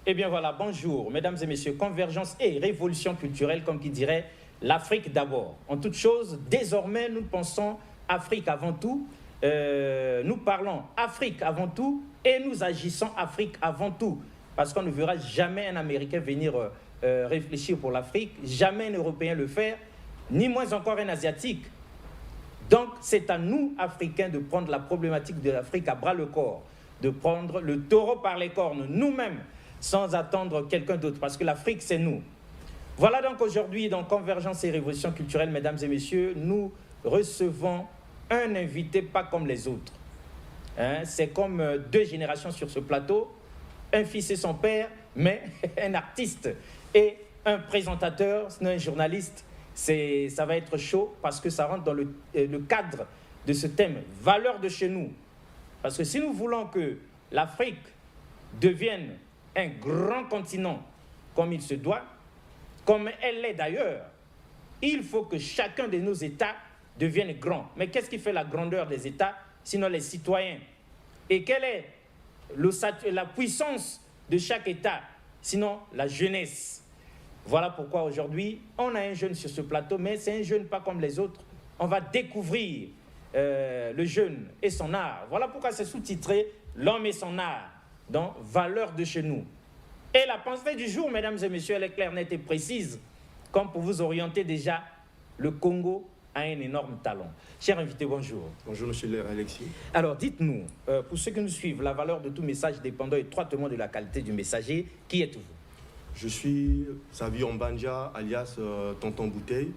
Eh bien voilà, bonjour, mesdames et messieurs, convergence et révolution culturelle, comme qui dirait l'Afrique d'abord. En toute chose, désormais, nous pensons Afrique avant tout, nous parlons Afrique avant tout et nous agissons Afrique avant tout. Parce qu'on ne verra jamais un Américain venir réfléchir pour l'Afrique, jamais un Européen le faire, ni moins encore un Asiatique. Donc, c'est à nous, Africains, de prendre la problématique de l'Afrique à bras-le-corps, de prendre le taureau par les cornes, nous-mêmes, sans attendre quelqu'un d'autre, parce que l'Afrique, c'est nous. Voilà donc aujourd'hui, dans Convergence et Révolution culturelle, mesdames et messieurs, nous recevons un invité pas comme les autres. Hein, c'est comme deux générations sur ce plateau, un fils et son père, mais un artiste et un présentateur, sinon un journaliste. Ça va être chaud parce que ça rentre dans le cadre de ce thème, valeurs de chez nous. Parce que si nous voulons que l'Afrique devienne un grand continent comme il se doit, comme elle l'est d'ailleurs, il faut que chacun de nos États devienne grand. Mais qu'est-ce qui fait la grandeur des États, sinon les citoyens? Et quelle est la puissance de chaque État, sinon la jeunesse? Voilà pourquoi aujourd'hui, on a un jeune sur ce plateau, mais c'est un jeune pas comme les autres. On va découvrir le jeune et son art. Voilà pourquoi c'est sous-titré « L'homme et son art » dans « Valeurs de chez nous ». Et la pensée du jour, mesdames et messieurs, elle est claire, nette et précise, comme pour vous orienter déjà, le Congo a un énorme talent. Cher invité, bonjour. Bonjour, monsieur Alexis. Alors, dites-nous, pour ceux qui nous suivent, la valeur de tout message dépendant étroitement de la qualité du messager, qui êtes-vous? Je suis Savio Mbanja, alias Tonton Bouteille.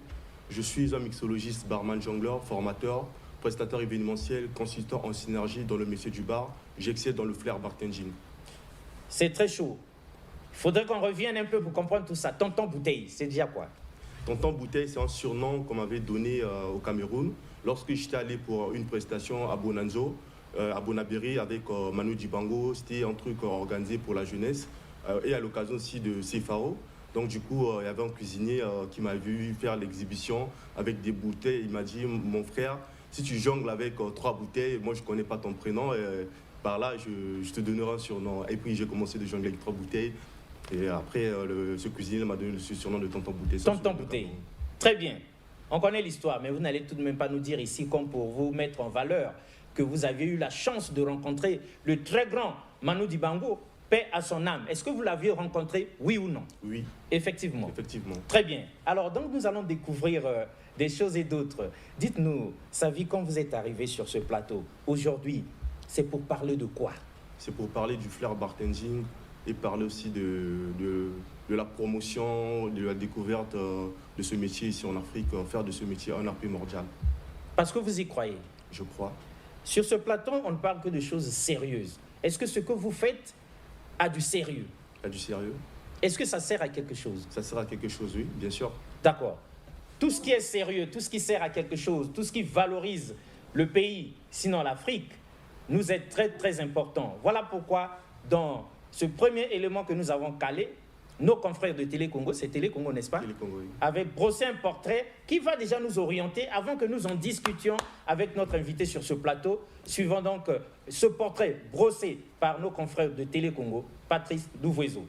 Je suis un mixologiste, barman, jongleur, formateur, prestataire événementiel, consultant en synergie dans le métier du bar. J'excelle dans le flair bartending. C'est très chaud. Il faudrait qu'on revienne un peu pour comprendre tout ça. Tonton Bouteille, c'est déjà quoi? Tonton Bouteille, c'est un surnom qu'on m'avait donné au Cameroun lorsque j'étais allé pour une prestation à Bonanzo, à Bonabéry avec Manu Dibango. C'était un truc organisé pour la jeunesse et à l'occasion aussi de Cefaro. Donc du coup, il y avait un cuisinier qui m'a vu faire l'exhibition avec des bouteilles. Il m'a dit, mon frère, si tu jongles avec 3 bouteilles, moi je ne connais pas ton prénom, par là je te donnerai un surnom. Et puis j'ai commencé de jongler avec 3 bouteilles. Et après, ce cuisinier m'a donné le surnom de Tonton Bouteille. Tonton Bouteille. Très bien. On connaît l'histoire, mais vous n'allez tout de même pas nous dire ici, comme pour vous mettre en valeur, que vous avez eu la chance de rencontrer le très grand Manu Dibango, paix à son âme. Est-ce que vous l'aviez rencontré, oui ou non? Oui. Effectivement. Effectivement. Très bien. Alors, donc, nous allons découvrir des choses et d'autres. Dites-nous, Savi, quand vous êtes arrivé sur ce plateau, aujourd'hui, c'est pour parler de quoi? C'est pour parler du flair bartending et parler aussi de la promotion, de la découverte de ce métier ici en Afrique, faire de ce métier un art primordial. Parce que vous y croyez? Je crois. Sur ce plateau, on ne parle que de choses sérieuses. Est-ce que ce que vous faites a du sérieux? A du sérieux? Est-ce que ça sert à quelque chose? Ça sert à quelque chose, oui, bien sûr. D'accord. Tout ce qui est sérieux, tout ce qui sert à quelque chose, tout ce qui valorise le pays, sinon l'Afrique, nous est très, très important. Voilà pourquoi, dans ce premier élément que nous avons calé, nos confrères de Télé Congo, c'est Télé Congo, n'est-ce pas? Télé Congo, oui. Avaient brossé un portrait qui va déjà nous orienter avant que nous en discutions avec notre invité sur ce plateau, suivant donc ce portrait brossé par nos confrères de Télé Congo, Patrice Douvuezo.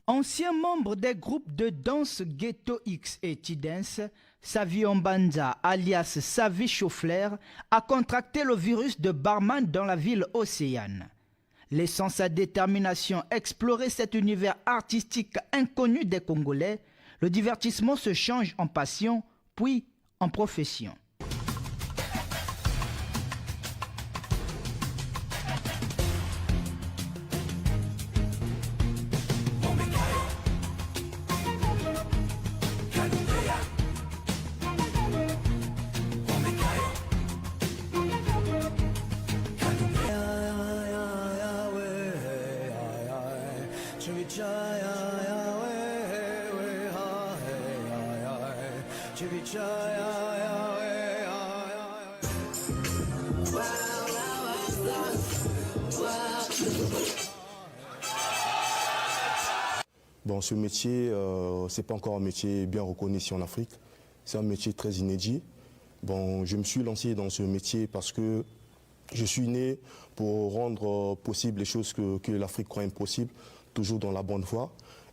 Ancien membre des groupes de danse Ghetto X et T-Dance, Savio Mbanja, alias Savi Chauffler, a contracté le virus de barman dans la ville océane. Laissant sa détermination explorer cet univers artistique inconnu des Congolais, le divertissement se change en passion, puis en profession. Bon, ce métier, ce n'est pas encore un métier bien reconnu ici en Afrique. C'est un métier très inédit. Bon, je me suis lancé dans ce métier parce que Je suis né pour rendre possible les choses que l'Afrique croit impossibles, toujours dans la bonne voie.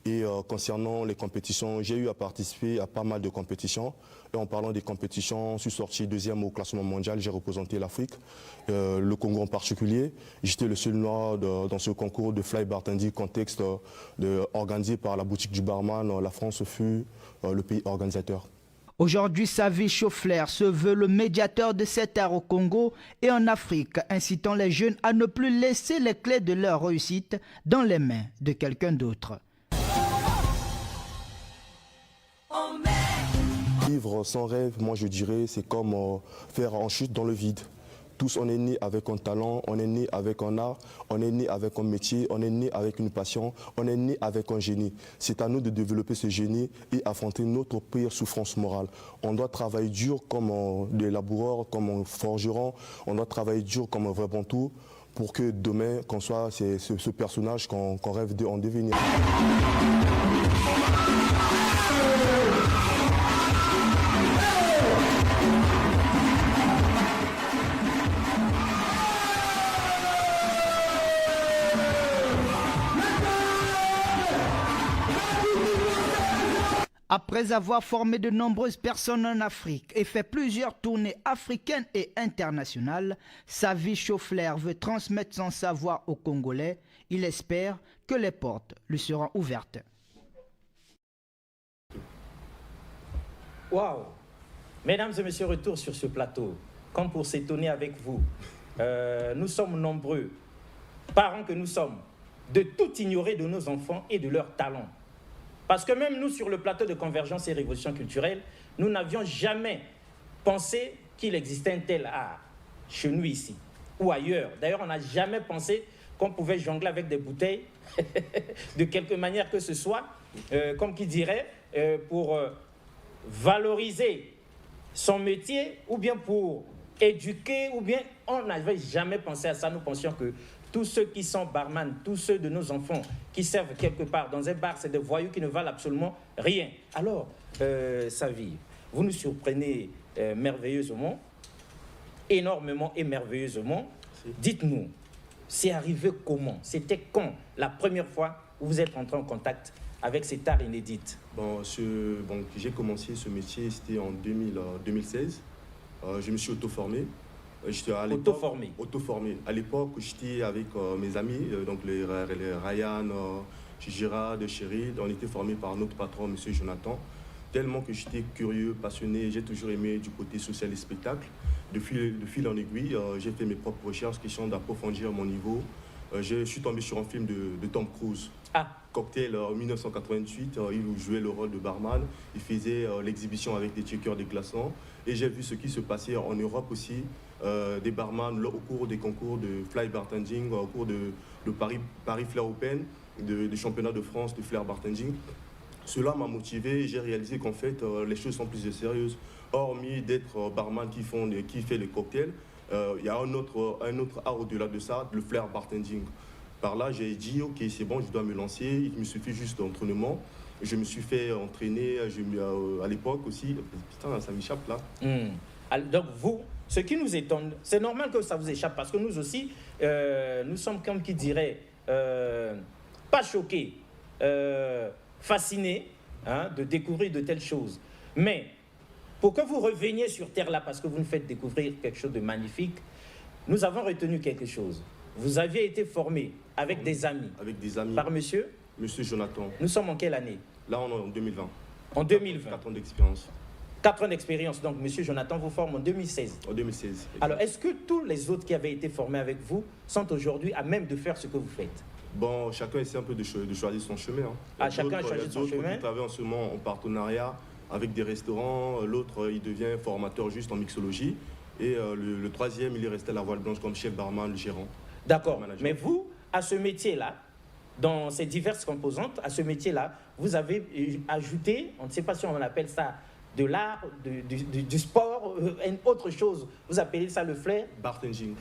Et concernant les compétitions, j'ai eu à participer à pas mal de compétitions. Et en parlant des compétitions, je suis sorti 2e au classement mondial, j'ai représenté l'Afrique, le Congo en particulier. J'étais le seul noir dans ce concours de fly bartending contexte organisé par la boutique du barman. La France fut le pays organisateur. Aujourd'hui, Savi Chofler se veut le médiateur de cette ère au Congo et en Afrique, incitant les jeunes à ne plus laisser les clés de leur réussite dans les mains de quelqu'un d'autre. Vivre sans rêve, moi je dirais, c'est comme faire en chute dans le vide. Tous, on est né avec un talent, on est né avec un art, on est né avec un métier, on est né avec une passion, on est né avec un génie. C'est à nous de développer ce génie et affronter notre pire souffrance morale. On doit travailler dur comme des laboureurs, comme un forgeron, on doit travailler dur comme un vrai bantou pour que demain, qu'on soit ce personnage qu'on rêve d'en devenir. Après avoir formé de nombreuses personnes en Afrique et fait plusieurs tournées africaines et internationales, Savi Chofler veut transmettre son savoir aux Congolais. Il espère que les portes lui seront ouvertes. Waouh! Mesdames et messieurs, retour sur ce plateau. Comme pour s'étonner avec vous, nous sommes nombreux, parents que nous sommes, de tout ignorer de nos enfants et de leurs talents. Parce que même nous, sur le plateau de Convergence et Révolution culturelle, nous n'avions jamais pensé qu'il existait un tel art chez nous ici ou ailleurs. D'ailleurs, on n'a jamais pensé qu'on pouvait jongler avec des bouteilles de quelque manière que ce soit, comme qui dirait, pour valoriser son métier ou bien pour éduquer, ou bien on n'avait jamais pensé à ça. Nous pensions que tous ceux qui sont barman, tous ceux de nos enfants qui servent quelque part dans un bar, c'est des voyous qui ne valent absolument rien. Alors, Savi, vous nous surprenez merveilleusement, énormément et merveilleusement. Dites-nous, c'est arrivé comment? C'était quand la première fois où vous êtes entré en contact avec cet art inédit? J'ai commencé ce métier, c'était en 2016. Je me suis auto-formé. J'étais auto-formé. Auto-formé. À l'époque, j'étais avec mes amis, donc les Ryan, Gérard, Cheryl. On était formés par notre patron, M. Jonathan. Tellement que j'étais curieux, passionné, j'ai toujours aimé du côté social et spectacle. De fil en aiguille, j'ai fait mes propres recherches, question d'approfondir mon niveau. Je suis tombé sur un film de Tom Cruise. Cocktail en 1988, il jouait le rôle de barman. Il faisait l'exhibition avec des checkers, des glaçons. Et j'ai vu ce qui se passait en Europe aussi. Des barman au cours des concours de fly bartending, au cours de Paris Flair Open, des championnats de France de flair bartending. Cela m'a motivé et j'ai réalisé qu'en fait, les choses sont plus sérieuses. Hormis d'être barman qui fait les cocktails, il y a un autre art au-delà de ça, le flair bartending. Par là, j'ai dit, ok, c'est bon, je dois me lancer, il me suffit juste d'entraînement. Je me suis fait entraîner à l'époque aussi. Putain, ça m'échappe là. Donc vous, ce qui nous étonne, c'est normal que ça vous échappe parce que nous aussi, nous sommes comme qui dirait, pas choqués, fascinés de découvrir de telles choses. Mais pour que vous reveniez sur Terre là, parce que vous nous faites découvrir quelque chose de magnifique, nous avons retenu quelque chose. Vous aviez été formé avec des amis. Avec des amis. Par monsieur? Monsieur Jonathan. Nous sommes en quelle année? Là, on est en 2020. En 2020. 4 ans d'expérience. 4 ans d'expérience. Donc, monsieur Jonathan vous forme en 2016. En 2016. Exactement. Alors, est-ce que tous les autres qui avaient été formés avec vous sont aujourd'hui à même de faire ce que vous faites? Bon, chacun essaie un peu de choisir son chemin. Chacun a choisi son chemin. Qui travaillent en ce moment en partenariat avec des restaurants. L'autre, il devient formateur juste en mixologie. Et le troisième, il est resté à la voile blanche comme chef barman, le gérant. D'accord. Mais vous, à ce métier-là, dans ces diverses composantes, à ce métier-là, vous avez ajouté, on ne sait pas si on appelle ça de l'art, du sport, une autre chose. Vous appelez ça le flair? Bartending.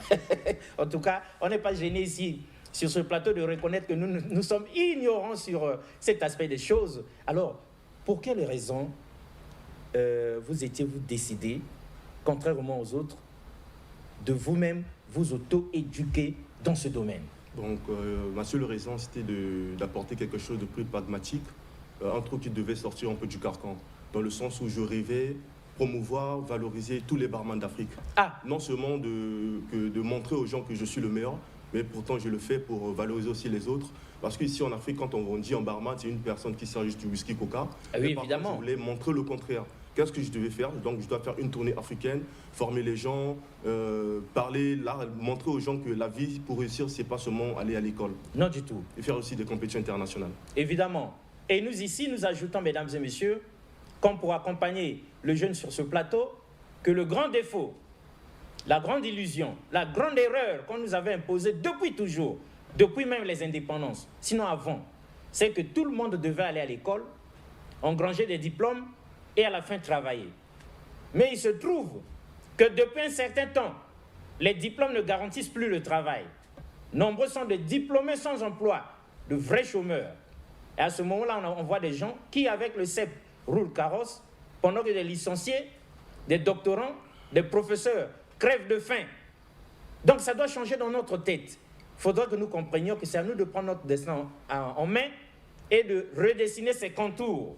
En tout cas, on n'est pas gêné ici, sur ce plateau, de reconnaître que nous sommes ignorants sur cet aspect des choses. Alors, pour quelles raisons vous étiez-vous décidé, contrairement aux autres, de vous-même vous auto-éduquer dans ce domaine? Donc, ma seule raison, c'était d'apporter quelque chose de plus pragmatique, un truc qui devait sortir un peu du carcan, dans le sens où je rêvais promouvoir, valoriser tous les barman d'Afrique. Ah. Non seulement de montrer aux gens que je suis le meilleur, mais pourtant je le fais pour valoriser aussi les autres. Parce qu'ici en Afrique, quand on dit en barman, c'est une personne qui sert juste du whisky coca. Ah oui, par évidemment. contre, je voulais montrer le contraire. Qu'est-ce que je devais faire? Donc je dois faire une tournée africaine, former les gens, parler, là, montrer aux gens que la vie pour réussir, c'est pas seulement aller à l'école. Non du tout. Et faire aussi des compétitions internationales. Évidemment. Et nous ici, nous ajoutons, mesdames et messieurs, comme pour accompagner le jeune sur ce plateau, que le grand défaut, la grande illusion, la grande erreur qu'on nous avait imposée depuis toujours, depuis même les indépendances, sinon avant, c'est que tout le monde devait aller à l'école, engranger des diplômes et à la fin travailler. Mais il se trouve que depuis un certain temps, les diplômes ne garantissent plus le travail. Nombreux sont des diplômés sans emploi, de vrais chômeurs. Et à ce moment-là, on voit des gens qui, avec le CEP, roulent carrosse, pendant que des licenciés, des doctorants, des professeurs crèvent de faim. Donc ça doit changer dans notre tête. Il faudra que nous comprenions que c'est à nous de prendre notre destin en main et de redessiner ses contours.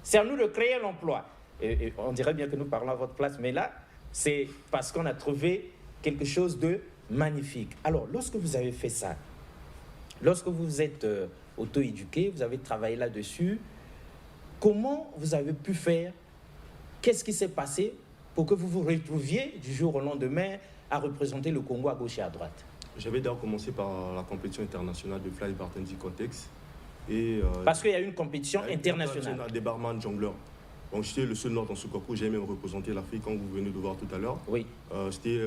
C'est à nous de créer l'emploi. Et on dirait bien que nous parlons à votre place, mais là, c'est parce qu'on a trouvé quelque chose de magnifique. Alors, lorsque vous avez fait ça, lorsque vous êtes auto-éduqué, vous avez travaillé là-dessus, comment vous avez pu faire? Qu'est-ce qui s'est passé pour que vous vous retrouviez du jour au lendemain à représenter le Congo à gauche et à droite? J'avais d'abord commencé par la compétition internationale de Fly Bartending Context. Parce qu'il y a une compétition internationale. Des barman jongleurs. Donc j'étais le seul Nord dans ce concours. J'ai même représenté l'Afrique, quand vous venez de voir tout à l'heure. Oui. C'était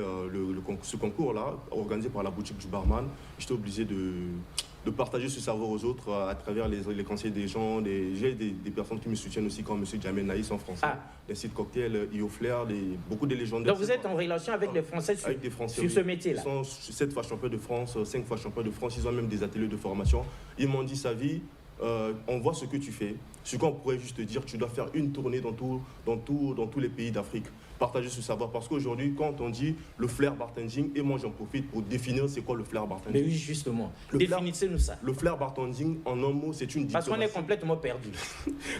ce concours-là, organisé par la boutique du barman. J'étais obligé de partager ce savoir aux autres à travers les conseils des gens. J'ai des personnes qui me soutiennent aussi, comme M. Jamel Naïs en français, des sites cocktails, Io Flair, beaucoup de légendaires. Donc vous êtes en relation avec les Français sur ce métier-là? Ils sont 7 fois champions de France, 5 fois champions de France. Ils ont même des ateliers de formation. Ils m'ont dit, Savi, on voit ce que tu fais. Ce qu'on pourrait juste te dire, tu dois faire une tournée dans tous les pays d'Afrique. Partager ce savoir. Parce qu'aujourd'hui, quand on dit le flair bartending, et moi j'en profite pour définir c'est quoi le flair bartending. Mais oui, justement. Définissez-nous ça. Le flair bartending, en un mot, c'est une diplomatie. Parce qu'on est complètement perdu.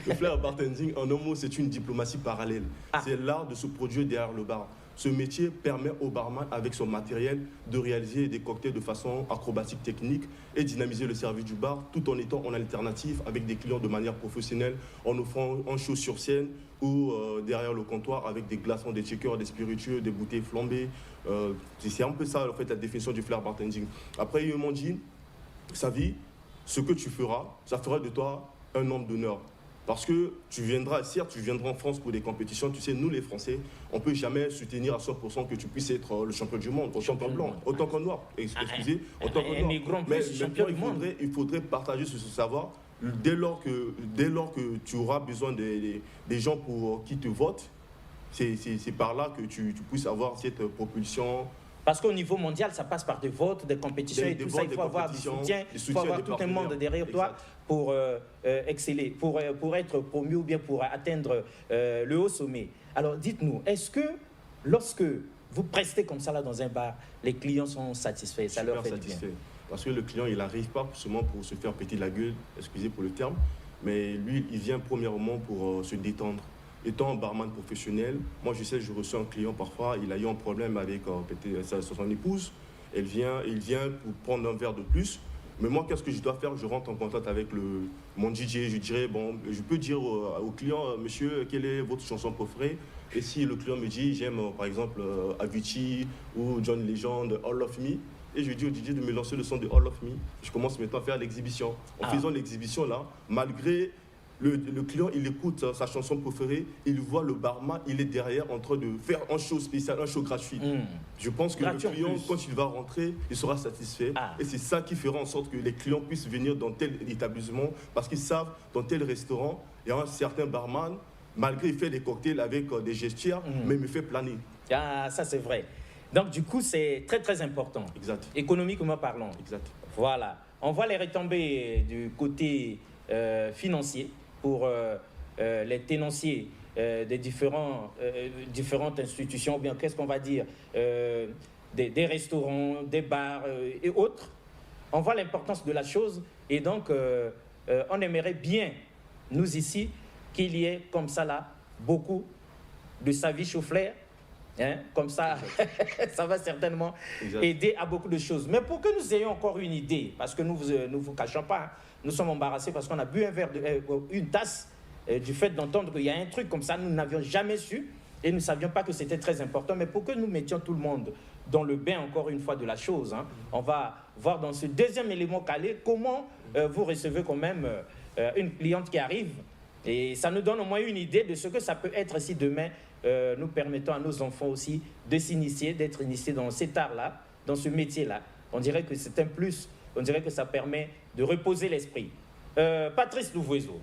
Le flair bartending, en un mot, c'est une diplomatie parallèle. C'est l'art de se produire derrière le bar. Ce métier permet au barman, avec son matériel, de réaliser des cocktails de façon acrobatique technique et dynamiser le service du bar, tout en étant en alternative avec des clients de manière professionnelle, en offrant un show sur scène ou derrière le comptoir avec des glaçons, des shakers, des spiritueux, des bouteilles flambées. C'est un peu ça, en fait, la définition du flair bartending. Après, ils m'ont dit, Savi, ce que tu feras, ça fera de toi un homme d'honneur. Parce que tu viendras en France pour des compétitions. Tu sais, nous les Français, on ne peut jamais soutenir à 100% que tu puisses être le champion du monde, autant qu'en blanc, autant qu'en noir. Excusez, autant qu'en noir. Mais il faudrait partager ce savoir. Dès lors que tu auras besoin des gens pour qui te votent, c'est par là que tu puisses avoir cette propulsion. Parce qu'au niveau mondial, ça passe par des votes, des compétitions et tout ça. Il faut avoir du soutien, il faut avoir tout un monde derrière toi pour exceller, pour être promu ou bien pour atteindre le haut sommet. Alors dites-nous, est-ce que lorsque vous prestez comme ça là dans un bar, les clients sont satisfaits, ça leur fait du bien? Parce que le client, il n'arrive pas seulement pour se faire péter la gueule, excusez pour le terme, mais lui, il vient premièrement pour se détendre. Étant un barman professionnel, moi je sais, je reçois un client parfois, il a eu un problème avec son épouse, il vient pour prendre un verre de plus. Mais moi, qu'est-ce que je dois faire? Je rentre en contact avec mon DJ, je dirais, bon, je peux dire au client, monsieur, quelle est votre chanson préférée? Et si le client me dit, j'aime par exemple Avicii ou John Legend, All of Me, et je dis au DJ de me lancer le son de All of Me, je commence maintenant à faire l'exhibition. En faisant l'exhibition là, malgré le client, il écoute sa chanson préférée, il voit le barman, il est derrière en train de faire un show spécial, un show gratuit. Je pense que le client, quand il va rentrer, il sera satisfait. Et c'est ça qui fera en sorte que les clients puissent venir dans tel établissement, parce qu'ils savent, dans tel restaurant, il y a un certain barman, malgré il fait des cocktails avec des gestuels, mais il me fait planer. Ah, ça c'est vrai. Donc du coup, c'est très très important. Exact. Économiquement parlant. Exact. Voilà. On voit les retombées du côté financier pour les tenanciers des différentes institutions, ou bien qu'est-ce qu'on va dire, des restaurants, des bars et autres. On voit l'importance de la chose et donc on aimerait bien, nous ici, qu'il y ait comme ça là, beaucoup de Savi Chou-Fleur. Hein, comme ça, ça va certainement aider à beaucoup de choses. Mais pour que nous ayons encore une idée, parce que nous ne vous cachons pas, hein, nous sommes embarrassés parce qu'on a bu un verre une tasse du fait d'entendre qu'il y a un truc comme ça, nous n'avions jamais su et nous ne savions pas que c'était très important. Mais pour que nous mettions tout le monde dans le bain, encore une fois, de la chose, hein, on va voir dans ce deuxième élément calé comment vous recevez quand même une cliente qui arrive. Et ça nous donne au moins une idée de ce que ça peut être si demain nous permettons à nos enfants aussi de s'initier, d'être initiés dans cet art-là, dans ce métier-là. On dirait que c'est un plus, on dirait que ça permet de reposer l'esprit. Patrice Louvoiseau.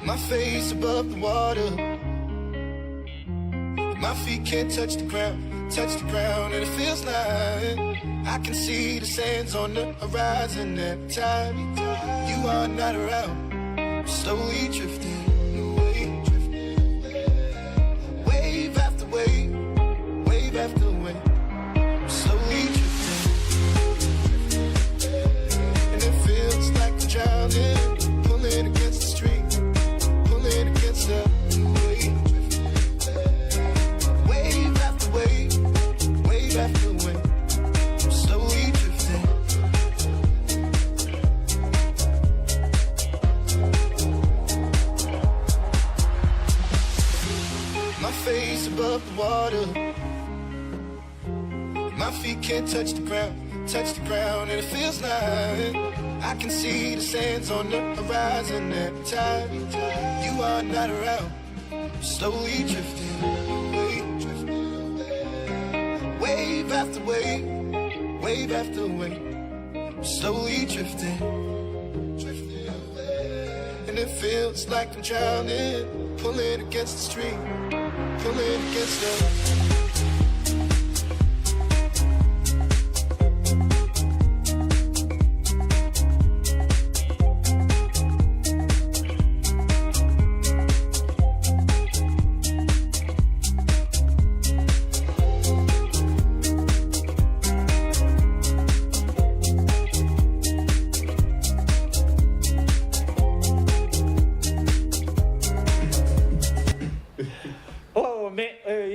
My face above the water. My feet can't touch the ground, and it feels like I can see the sands on the horizon every time you are not around. Slowly drifting away, wave after wave, wave after wave. Slowly drifting, and it feels like I'm drowning, pulling against the stream. Against the wave, wave after wave, wave after wave, I'm slowly drifting. My face above the water, my feet can't touch the ground, and it feels like I can see the sands on the horizon every time you are not around. Slowly drifting away, wave after wave, wave after wave. Slowly drifting, and it feels like I'm drowning, pulling against the stream, pulling against the.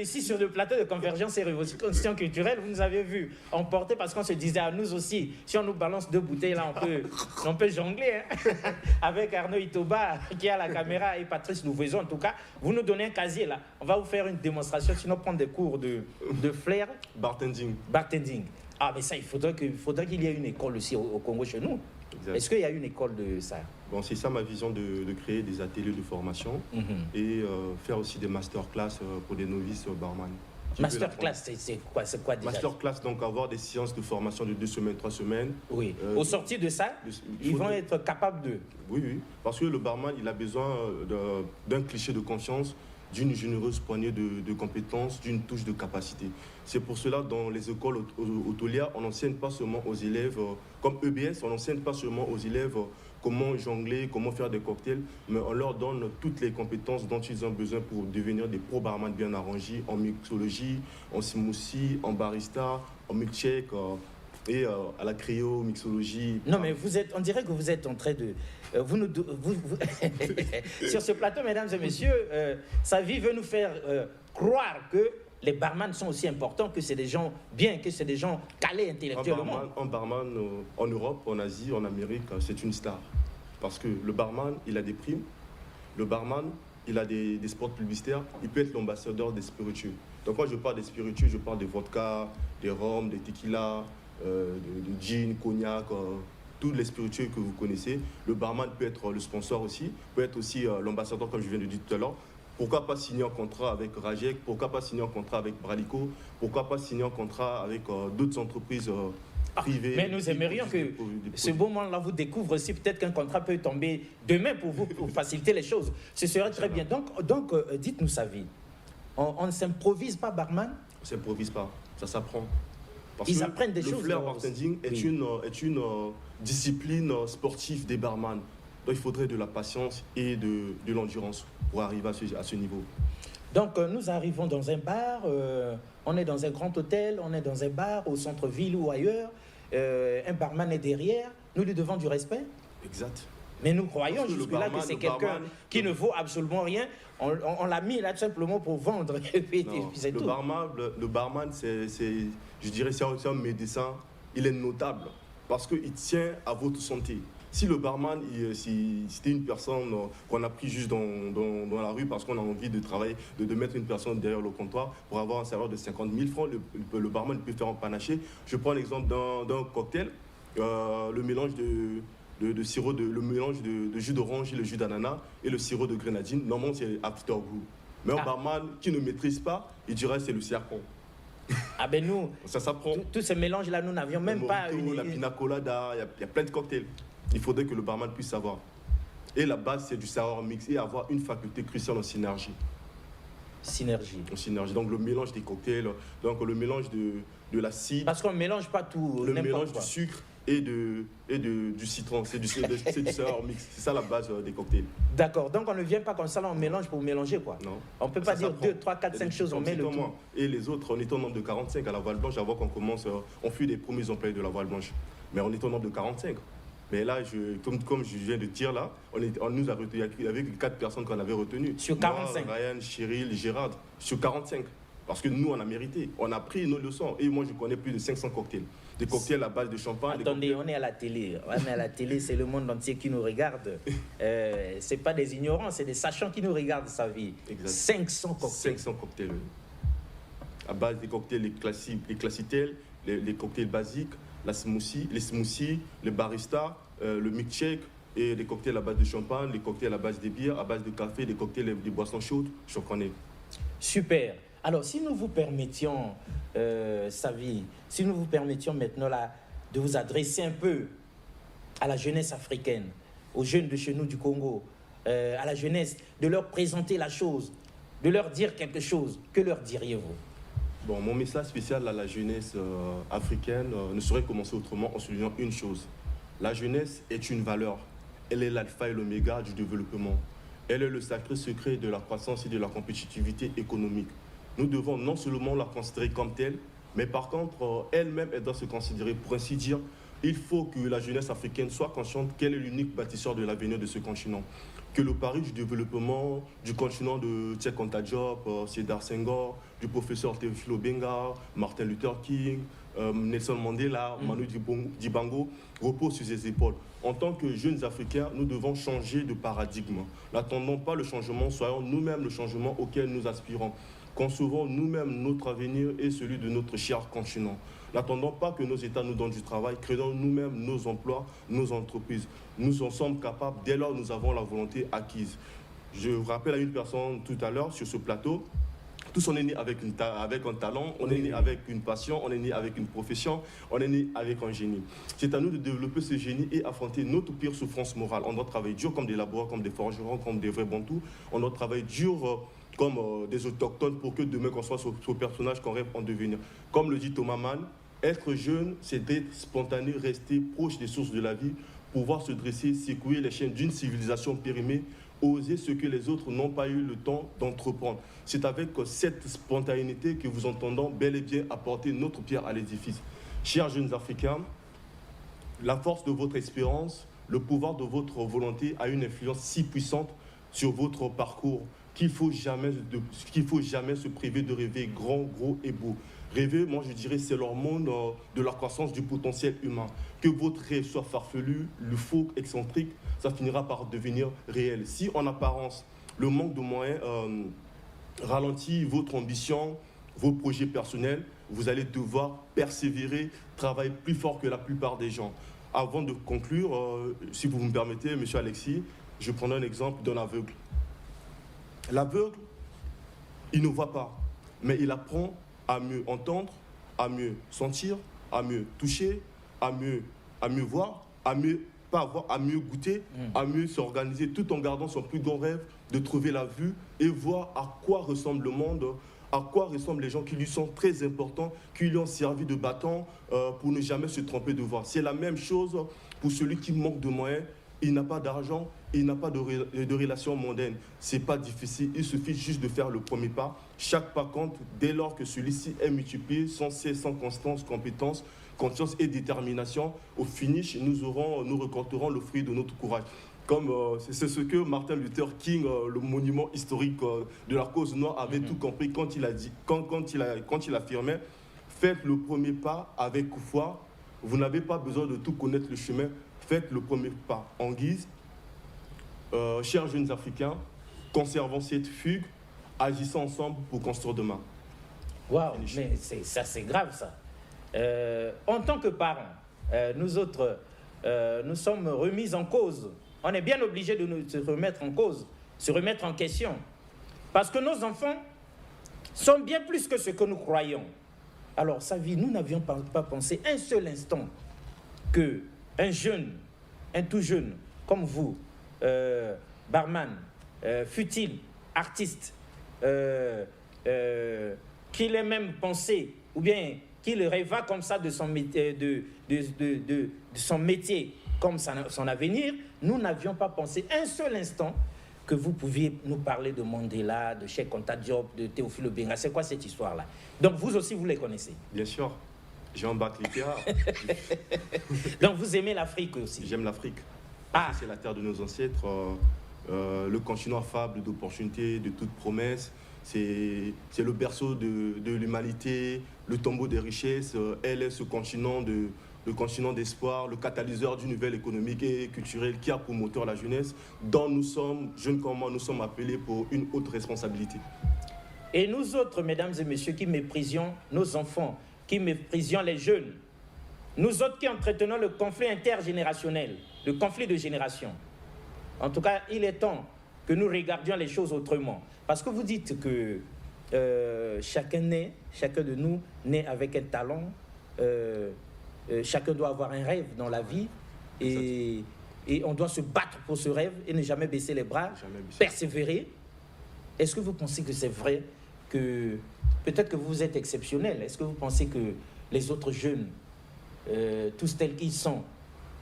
Ici sur le plateau de Convergence et Révolution culturelle, vous nous avez vu emporter parce qu'on se disait à nous aussi, si on nous balance 2 bouteilles là, on peut jongler hein. Avec Arnaud Itoba qui a la caméra et Patrice Louvoiseau. En tout cas, vous nous donnez un casier là, on va vous faire une démonstration, sinon prendre des cours de flair. Bartending. Ah mais ça, il faudrait qu'il y ait une école aussi au Congo chez nous. Est-ce qu'il y a une école de ça? Bon, c'est ça ma vision de créer des ateliers de formation et faire aussi des masterclass pour des novices barman. Masterclass, c'est quoi déjà? Masterclass, donc avoir des séances de formation de 2 semaines, 3 semaines. Oui. Au sortir de ça, ils vont être capables de... Oui, parce que le barman, il a besoin d'un cliché de confiance, d'une généreuse poignée de compétences, d'une touche de capacité. C'est pour cela, dans les écoles hôtelières, on n'enseigne pas seulement aux élèves, comme EBS, on n'enseigne pas seulement aux élèves comment jongler, comment faire des cocktails, mais on leur donne toutes les compétences dont ils ont besoin pour devenir des pro-barman bien arrangés en mixologie, en smoothie, en barista, en milkshake et à la cryo, mixologie. Non, mais on dirait que vous êtes en train de... Sur ce plateau, mesdames et messieurs, Savi veut nous faire croire que les barman sont aussi importants, que c'est des gens bien, que c'est des gens calés intellectuellement. Un barman en Europe, en Asie, en Amérique, c'est une star. Parce que le barman, il a des primes. Le barman, il a des spots publicitaires. Il peut être l'ambassadeur des spiritueux. Donc quand je parle des spiritueux, je parle des vodka, des rhum, des tequila, de gin, cognac, tous les spiritueux que vous connaissez. Le barman peut être le sponsor aussi, peut être aussi l'ambassadeur, comme je viens de dire tout à l'heure. Pourquoi pas signer un contrat avec Rajek? Pourquoi pas signer un contrat avec Bralico? Pourquoi pas signer un contrat avec d'autres entreprises privées? Mais nous aimerions que ce beau monde-là vous découvre aussi. Peut-être qu'un contrat peut tomber demain pour vous, pour faciliter les choses. Ce serait très bien. Donc dites-nous sa vie. On ne s'improvise pas, barman? On ne s'improvise pas, ça s'apprend. Parce Ils que apprennent des le choses. Le flair bartending est une discipline sportive des barman. Donc il faudrait de la patience et de l'endurance pour arriver à ce niveau. Donc nous arrivons dans un bar, on est dans un grand hôtel, on est dans un bar au centre-ville ou ailleurs, un barman est derrière, nous lui devons du respect. Exact. Mais nous croyons jusque-là que c'est quelqu'un qui ne vaut absolument rien. On l'a mis là tout simplement pour vendre. Et puis c'est tout. Le barman, je dirais, c'est un médecin. Il est notable parce qu'il tient à votre santé. Si le barman, si c'était une personne qu'on a pris juste dans la rue parce qu'on a envie de travailler, de mettre une personne derrière le comptoir pour avoir un salaire de 50 000 francs, le barman peut faire un panaché. Je prends l'exemple d'un cocktail, le mélange de sirop, le mélange de jus d'orange et le jus d'ananas et le sirop de grenadine. Normalement, c'est afterglow. Mais un barman qui ne maîtrise pas, il dirait c'est le serpent. Ah ben nous, ça s'apprend. Tous ces mélanges-là, nous n'avions même pas... La pina colada, il y a plein de cocktails. Il faudrait que le barman puisse savoir. Et la base, c'est du savoir mix et avoir une faculté cruciale en synergie. Synergie. En synergie. Donc le mélange des cocktails, donc le mélange de l'acide. Parce qu'on ne mélange pas tout. Le mélange du sucre et du citron. C'est du savoir mix. C'est ça la base des cocktails. D'accord. Donc on ne vient pas comme ça, là, on mélange pour mélanger quoi. Non. On ne peut pas dire 2, 3, 4, 5 choses, on met le tout. Et les autres, on est au nombre de 45 à la Voile Blanche avant qu'on commence. On fut des premiers employés de la Voile Blanche. Mais on est au nombre de 45. Mais là, comme je viens de dire là, on nous a retenu, il y avait 4 personnes qu'on avait retenues. Sur 45. Moi, Ryan, Cyril, Gérard, sur 45. Parce que nous, on a mérité. On a pris nos leçons. Et moi, je connais plus de 500 cocktails. Des cocktails à base de champagne. Attendez, on est à la télé. On est à la télé, c'est le monde entier qui nous regarde. C'est pas des ignorants, c'est des sachants qui nous regardent sa vie. Exact. 500 cocktails. 500 cocktails. À base des cocktails, les classitels, les cocktails basiques, les smoothies, le barista, le milkshake et les cocktails à base de champagne, les cocktails à base de bière, à base de café, les cocktails des boissons chaudes, je connais. Super. Alors, si nous vous permettions, Savi, si nous vous permettions maintenant là, de vous adresser un peu à la jeunesse africaine, aux jeunes de chez nous du Congo, à la jeunesse, de leur présenter la chose, de leur dire quelque chose, que leur diriez-vous? Bon, mon message spécial à la jeunesse africaine ne saurait commencer autrement en soulignant une chose. La jeunesse est une valeur. Elle est l'alpha et l'oméga du développement. Elle est le sacré secret de la croissance et de la compétitivité économique. Nous devons non seulement la considérer comme telle, mais par contre, elle-même, elle doit se considérer. Pour ainsi dire, il faut que la jeunesse africaine soit consciente qu'elle est l'unique bâtisseur de l'avenir de ce continent. Que le pari du développement du continent de Cheikh Anta Diop, Sédar Senghor, du professeur Théophile Obenga, Martin Luther King, Nelson Mandela, Manu Dibango repose sur ses épaules. En tant que jeunes Africains, nous devons changer de paradigme. N'attendons pas le changement, soyons nous-mêmes le changement auquel nous aspirons. Concevons nous-mêmes notre avenir et celui de notre cher continent. N'attendons pas que nos États nous donnent du travail, créons nous-mêmes nos emplois, nos entreprises. Nous en sommes capables dès lors nous avons la volonté acquise. Je vous rappelle à une personne tout à l'heure sur ce plateau, tous on est né avec un talent, on est né avec une passion, on est né avec une profession, on est né avec un génie. C'est à nous de développer ce génie et affronter notre pire souffrance morale. On doit travailler dur comme des laboureurs, comme des forgerons, comme des vrais bantous. On doit travailler dur comme des autochtones pour que demain qu'on soit ce personnage qu'on rêve en devenir. Comme le dit Thomas Mann, être jeune, c'est d'être spontané, rester proche des sources de la vie, pouvoir se dresser, secouer les chaînes d'une civilisation périmée, oser ce que les autres n'ont pas eu le temps d'entreprendre. C'est avec cette spontanéité que vous entendons bel et bien apporter notre pierre à l'édifice. Chers jeunes Africains, la force de votre espérance, le pouvoir de votre volonté a une influence si puissante sur votre parcours qu'il ne faut jamais se priver de rêver grand, gros et beau. Rêver, moi je dirais, c'est l'hormone de la croissance du potentiel humain. Que votre rêve soit farfelu, loufoque, excentrique, ça finira par devenir réel. Si en apparence, le manque de moyens ralentit votre ambition, vos projets personnels, vous allez devoir persévérer, travailler plus fort que la plupart des gens. Avant de conclure, si vous me permettez, monsieur Alexis, je prendrai un exemple d'un aveugle. L'aveugle, il ne voit pas, mais il apprend à mieux entendre, à mieux sentir, à mieux toucher, à mieux voir, à mieux pas avoir, à mieux goûter, à mieux s'organiser, tout en gardant son plus grand rêve de trouver la vue et voir à quoi ressemble le monde, à quoi ressemblent les gens qui lui sont très importants, qui lui ont servi de bâton pour ne jamais se tromper de voie. C'est la même chose pour celui qui manque de moyens. Il n'a pas d'argent, il n'a pas de relations mondaines. Ce n'est pas difficile, il suffit juste de faire le premier pas. Chaque pas compte dès lors que celui-ci est multiplié, sans cesse, sans constance, compétence, conscience et détermination. Au finish, nous récolterons le fruit de notre courage. Comme c'est ce que Martin Luther King, le monument historique de la cause noire, avait tout compris quand il a dit, quand il affirmait « Faites le premier pas avec foi, vous n'avez pas besoin de tout connaître le chemin, faites le premier pas en guise. Chers jeunes Africains, conservons cette fugue, agissons ensemble pour construire demain. » Waouh, mais ça c'est grave ça. En tant que parents, nous autres, nous sommes remis en cause. On est bien obligé de nous remettre en cause, se remettre en question. Parce que nos enfants sont bien plus que ce que nous croyons. Alors, Savi, nous n'avions pas pensé un seul instant qu'un jeune, un tout jeune, comme vous, barman, fut-il artiste, qu'il ait même pensé, ou bien qu'il rêva comme ça de son métier, de son métier comme son avenir, nous n'avions pas pensé un seul instant que vous pouviez nous parler de Mandela, de Cheikh Anta Diop, de Théophile Obianga. C'est quoi cette histoire-là? Donc vous aussi, vous les connaissez? Bien sûr. J'ai un bac littéraire. Donc vous aimez l'Afrique aussi? J'aime l'Afrique. Ah. C'est la terre de nos ancêtres, le continent affable d'opportunités, de toutes promesses. C'est le berceau de l'humanité, le tombeau des richesses. Elle est ce continent le continent d'espoir, le catalyseur d'une nouvelle économique et culturelle qui a pour moteur la jeunesse, dont nous sommes, jeunes comme moi, nous sommes appelés pour une haute responsabilité. Et nous autres, mesdames et messieurs, qui méprisions nos enfants, qui méprisions les jeunes, nous autres qui entretenons le conflit intergénérationnel, le conflit de génération, en tout cas, il est temps que nous regardions les choses autrement. Parce que vous dites que chacun de nous naît avec un talent, chacun doit avoir un rêve dans la vie et on doit se battre pour ce rêve et ne jamais baisser les bras, persévérer. Est-ce que vous pensez que c'est vrai que peut-être que vous êtes exceptionnel? Est-ce que vous pensez que les autres jeunes, tous tels qu'ils sont,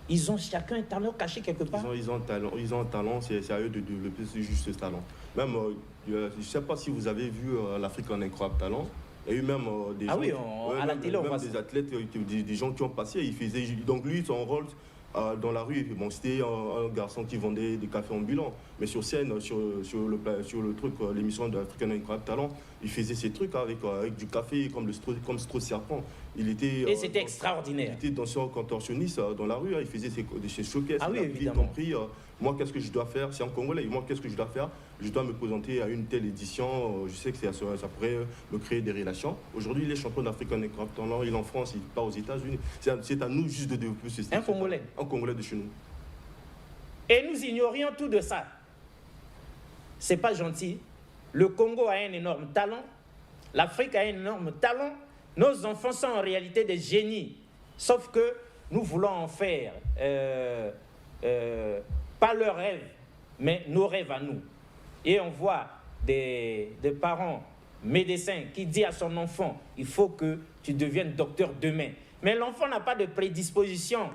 ils ont chacun un talent caché quelque part? Ils ont un talent, c'est à eux de développer juste ce talent. Même, je ne sais pas si vous avez vu l'Afrique en incroyable talent. Il y a eu même des gens, à la télé, on voit des athlètes, des gens qui ont passé. Donc lui, son rôle dans la rue, bon, c'était un garçon qui vendait des cafés ambulants. Mais sur scène, sur le truc, l'émission d'African Incroyable Talent, il faisait ses trucs avec du café comme Strauss Serpent. Et c'était extraordinaire. Il était danseur contorsionniste dans la rue, il faisait ses showcases. Ah oui, évidemment. Compris, moi, qu'est-ce que je dois faire? C'est en Congolais. Moi, qu'est-ce que je dois faire? Je dois me présenter à une telle édition. Je sais que ça pourrait me créer des relations. Aujourd'hui, il est champion d'Afrique en Incroyable Talent. Il est en France, il part aux États-Unis. C'est à nous juste de développer ce style. Un Congolais. Un Congolais de chez nous. Et nous ignorions tout de ça. C'est pas gentil. Le Congo a un énorme talent. L'Afrique a un énorme talent. Nos enfants sont en réalité des génies. Sauf que nous voulons en faire pas leurs rêves, mais nos rêves à nous. Et on voit des parents médecins qui disent à son enfant, il faut que tu deviennes docteur demain. Mais l'enfant n'a pas de prédisposition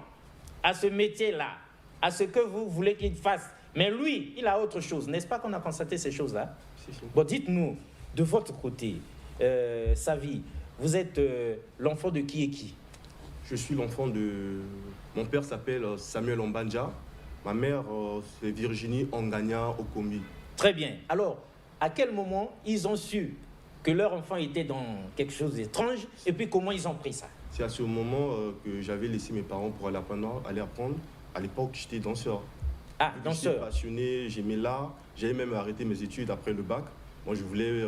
à ce métier-là, à ce que vous voulez qu'il fasse. Mais lui, il a autre chose. N'est-ce pas qu'on a constaté ces choses-là? Si. Bon, dites-nous, de votre côté, Savi, vous êtes l'enfant de qui et qui? Je suis l'enfant de... Mon père s'appelle Samuel Ombanja. Ma mère, c'est Virginie Ongania Okomi. Très bien. Alors, à quel moment ils ont su que leur enfant était dans quelque chose d'étrange et puis comment ils ont pris ça? C'est à ce moment que j'avais laissé mes parents pour aller apprendre. À l'époque, j'étais danseur. Ah, danseur. J'étais passionné, j'aimais l'art. J'avais même arrêté mes études après le bac. Moi, je voulais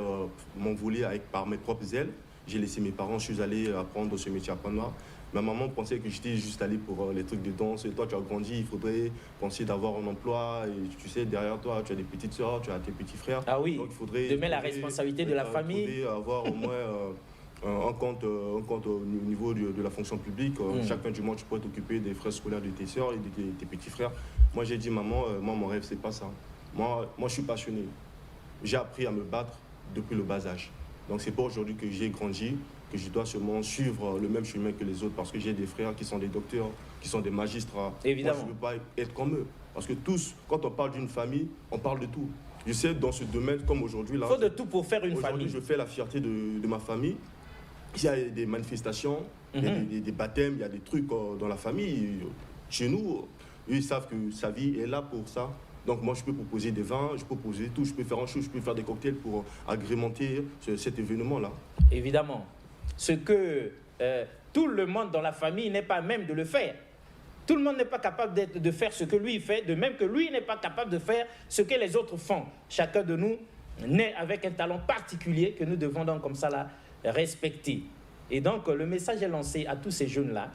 m'envoler par mes propres ailes. j'ai laissé mes parents, je suis allé apprendre ce métier à Pointe-Noire. Ma maman pensait que j'étais juste allé pour les trucs de danse. Et toi, tu as grandi, il faudrait penser d'avoir un emploi. Et tu sais, derrière toi, tu as des petites soeurs, tu as tes petits frères. Ah oui, donc, de la responsabilité de la famille. Il faudrait avoir au moins un compte au niveau de la fonction publique. Chaque fin du mois, tu pourrais t'occuper des frais scolaires de tes soeurs et de tes petits frères. Moi, j'ai dit, maman, moi, mon rêve, c'est pas ça. Moi, je suis passionné. J'ai appris à me battre depuis le bas âge. Donc, c'est pas aujourd'hui que j'ai grandi que je dois seulement suivre le même chemin que les autres parce que j'ai des frères qui sont des docteurs, qui sont des magistrats. Évidemment. Moi, je ne veux pas être comme eux. Parce que tous, quand on parle d'une famille, on parle de tout. Je sais, dans ce domaine, comme aujourd'hui... Il faut de tout pour faire une famille. Aujourd'hui, je fais la fierté de ma famille. Il y a des manifestations, il y a des baptêmes, il y a des trucs dans la famille. Chez nous, ils savent que sa vie est là pour ça. Donc moi, je peux proposer des vins, je peux proposer tout, je peux faire un show, je peux faire des cocktails pour agrémenter cet événement-là. Évidemment. Ce que tout le monde dans la famille n'est pas même de le faire. Tout le monde n'est pas capable de faire ce que lui fait, de même que lui n'est pas capable de faire ce que les autres font. Chacun de nous naît avec un talent particulier que nous devons donc comme ça là respecter. Et donc le message est lancé à tous ces jeunes-là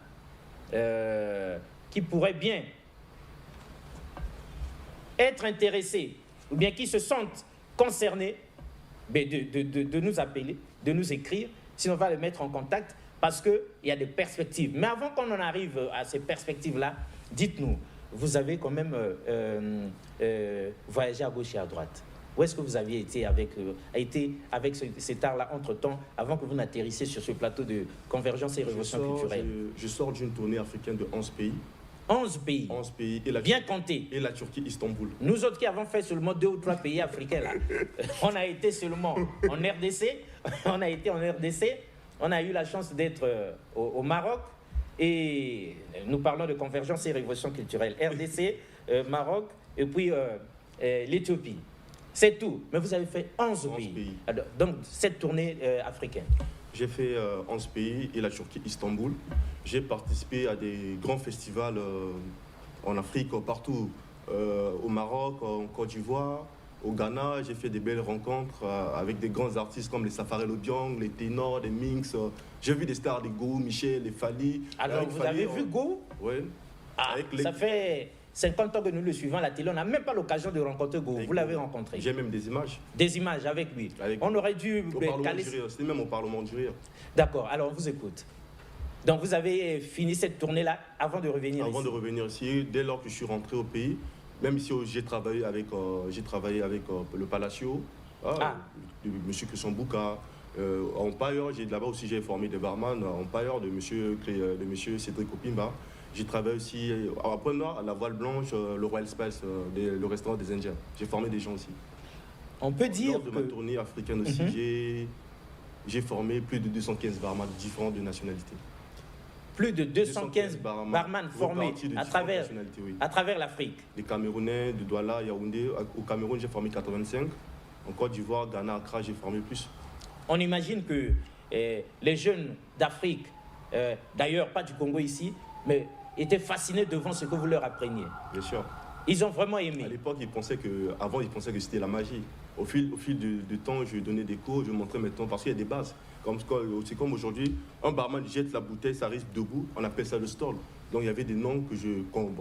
qui pourraient bien être intéressés ou bien qui se sentent concernés de nous appeler, de nous écrire. Sinon, on va les mettre en contact parce qu'il y a des perspectives. Mais avant qu'on en arrive à ces perspectives-là, dites-nous, vous avez quand même voyagé à gauche et à droite. Où est-ce que vous aviez été avec cet art-là entre-temps, avant que vous n'atterrissiez sur ce plateau de convergence et révolution culturelle? Je sors d'une tournée africaine de 11 pays. 11 pays. 11 pays. Bien compté. Et la Turquie, Istanbul. Nous autres qui avons fait seulement 2 ou 3 pays africains, là, on a été seulement en RDC. On a été en RDC. On a eu la chance d'être au Maroc. Et nous parlons de convergence et révolution culturelle. RDC, Maroc, et puis l'Éthiopie. C'est tout. Mais vous avez fait 11 pays. Alors, donc, cette tournée africaine. J'ai fait 11 pays et la Turquie, Istanbul. J'ai participé à des grands festivals en Afrique, partout. Au Maroc, en Côte d'Ivoire, au Ghana. J'ai fait des belles rencontres avec des grands artistes comme les Safarel Obiang, les ténors, les Minx. J'ai vu des stars, des Go, Michel, les Fali. Alors, vous avez vu Go? Oui. Ah, ça fait 50 ans que nous le suivons à la télé. On n'a même pas l'occasion de rencontrer Go. Vous l'avez rencontré? J'ai même des images. Des images avec lui. On aurait dû... C'était même au Parlement du Rire. D'accord, alors on vous écoute. Donc vous avez fini cette tournée-là avant de revenir ici? Avant de revenir ici, dès lors que je suis rentré au pays, même si j'ai travaillé avec le Palacio, M. Christian Bouka, Empire, là-bas aussi j'ai formé des barman, Empire de M. Cédric Opimba. J'ai travaillé aussi à Pointe-Noire, à la Voile Blanche, le Royal Spice, le restaurant des Indiens. J'ai formé des gens aussi. On peut dire lors de ma tournée africaine aussi, j'ai formé plus de 215 barman différents de nationalités. Plus de 215 barman formés à travers l'Afrique. Des Camerounais, de Douala, Yaoundé. Au Cameroun, j'ai formé 85. En Côte d'Ivoire, Ghana, Accra, j'ai formé plus. On imagine que les jeunes d'Afrique, d'ailleurs pas du Congo ici, mais étaient fascinés devant ce que vous leur appreniez. Bien sûr. Ils ont vraiment aimé. À l'époque, ils pensaient que c'était la magie. Au fil du temps, je donnais des cours, je montrais maintenant, parce qu'il y a des bases. C'est comme aujourd'hui, un barman jette la bouteille, ça reste debout, on appelle ça le stall. Donc il y avait des noms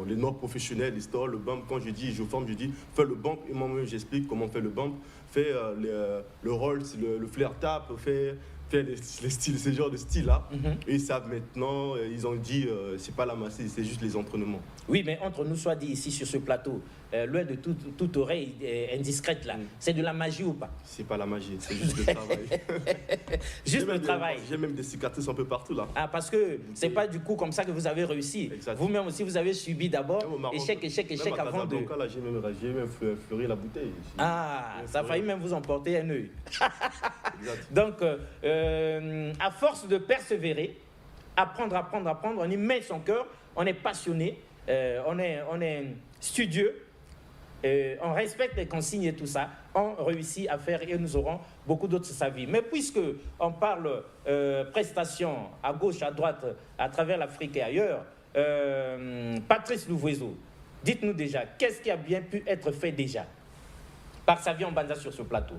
les noms professionnels, les stalls, le bump. Quand je forme, je dis fais le bump, et moi-même j'explique comment on fait le bump. Fais le roll, le flair tap, fais les styles, ce genre de style-là. Et ils savent maintenant, ils ont dit, c'est pas la masse, c'est juste les entraînements. Oui, mais entre nous, soit dit ici sur ce plateau, loin de toute oreille indiscrète là, c'est de la magie ou pas? C'est pas la magie, c'est juste le travail. Juste le travail. J'ai même des cicatrices un peu partout là. Ah, parce que c'est pas du coup comme ça que vous avez réussi. Vous-même aussi, vous avez subi d'abord échec avant de... Là, j'ai même fleuri la bouteille. Ah, ça a failli même vous emporter un œil. Donc, à force de persévérer, apprendre, on y met son cœur, on est passionné, on est studieux, on respecte les consignes et tout ça, on réussit à faire et nous aurons beaucoup d'autres sur sa vie. Mais puisque on parle prestations à gauche, à droite, à travers l'Afrique et ailleurs, Patrice Louvoiseau, dites-nous déjà, qu'est-ce qui a bien pu être fait déjà par Savio Mbanda sur ce plateau?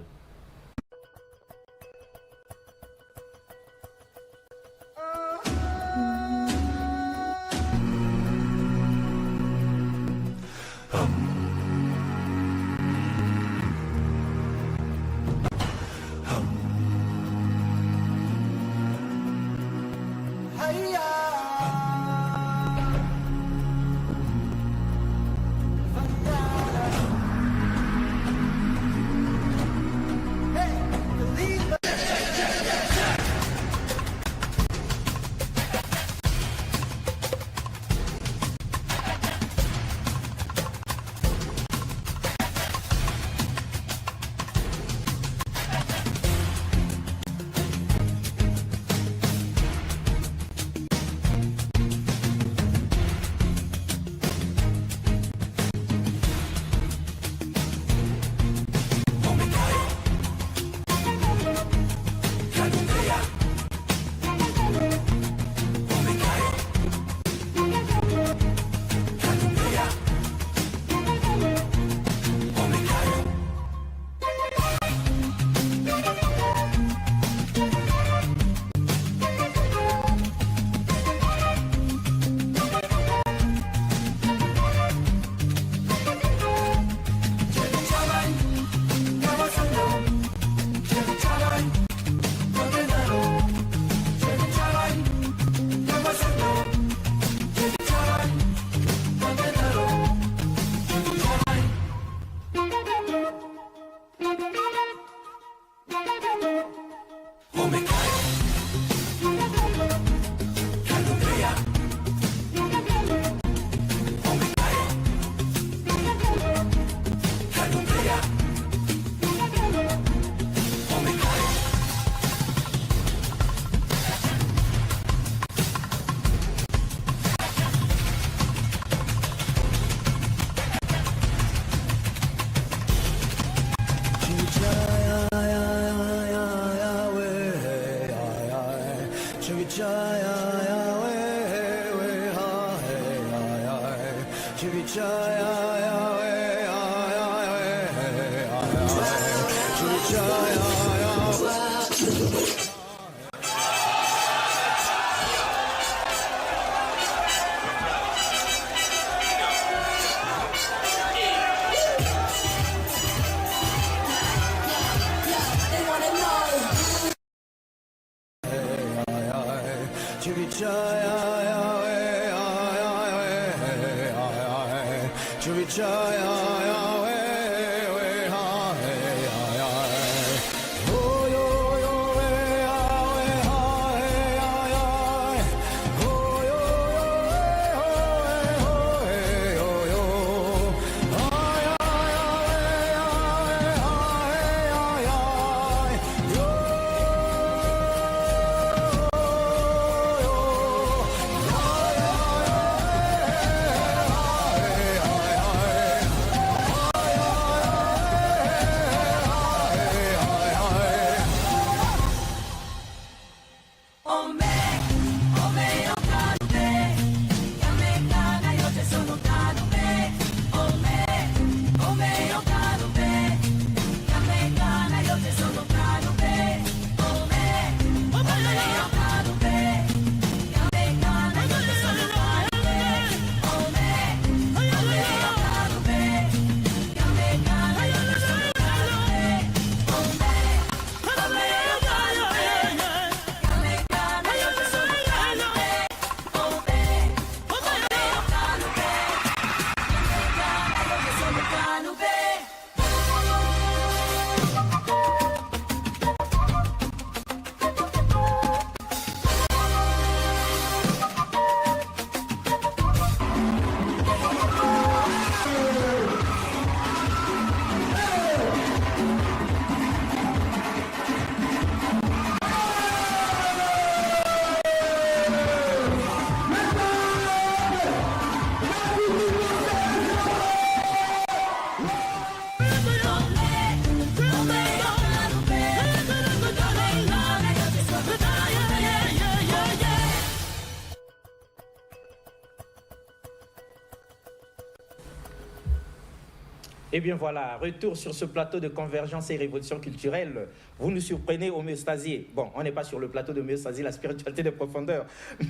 Eh bien voilà, retour sur ce plateau de convergence et révolution culturelle. Vous nous surprenez homéostasier. Bon, on n'est pas sur le plateau de homéostasie, la spiritualité de profondeur,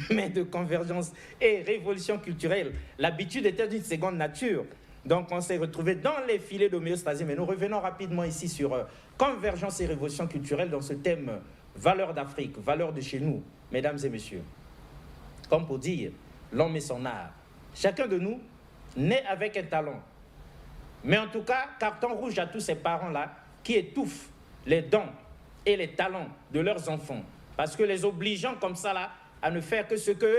mais de convergence et révolution culturelle. L'habitude était d'une seconde nature. Donc on s'est retrouvé dans les filets d'homéostasie. Mais nous revenons rapidement ici sur convergence et révolution culturelle dans ce thème valeurs d'Afrique, valeurs de chez nous, mesdames et messieurs. Comme pour dire, l'homme et son art. Chacun de nous naît avec un talent. Mais en tout cas, carton rouge à tous ces parents-là qui étouffent les dons et les talents de leurs enfants. Parce que les obligeant comme ça là, à ne faire que ce qu'eux,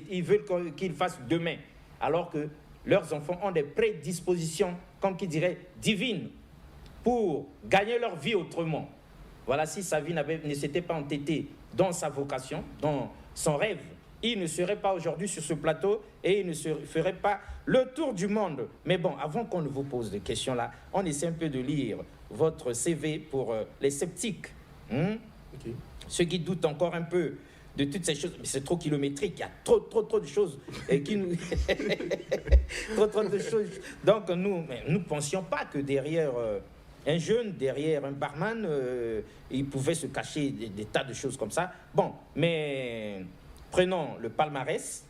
ils veulent qu'ils fassent demain. Alors que leurs enfants ont des prédispositions, comme qui dirait, divines, pour gagner leur vie autrement. Voilà, si sa vie ne s'était pas entêtée dans sa vocation, dans son rêve, il ne serait pas aujourd'hui sur ce plateau et il ne se ferait pas le tour du monde. Mais bon, avant qu'on ne vous pose des questions là, on essaie un peu de lire votre CV pour les sceptiques. Okay. Ceux qui doutent encore un peu de toutes ces choses. Mais c'est trop kilométrique, il y a trop de choses qui nous... trop de choses. Donc nous ne pensions pas que derrière... un jeune, derrière un barman, il pouvait se cacher des tas de choses comme ça. Bon, mais prenons le palmarès.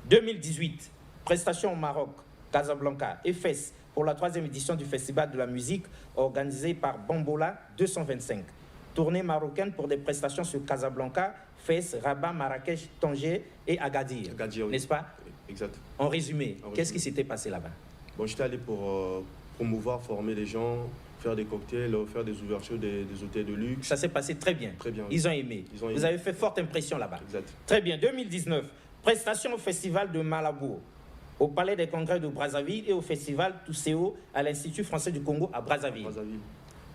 2018, prestation au Maroc, Casablanca, EFES, pour la 3e édition du Festival de la musique organisé par Bambola 225. Tournée marocaine pour des prestations sur Casablanca, Fès, Rabat, Marrakech, Tanger et Agadir. Agadir, oui. N'est-ce pas? Exact. En résumé, qu'est-ce qui s'était passé là-bas? Bon, j'étais allé pour promouvoir, former les gens, faire des cocktails, faire des ouvertures des hôtels de luxe. Ça s'est passé très bien. Très bien. Ils ont aimé. Vous avez fait forte impression là-bas. Exact. Très bien. 2019, prestation au Festival de Malabo, au Palais des Congrès de Brazzaville et au Festival Tousseo à l'Institut français du Congo à Brazzaville.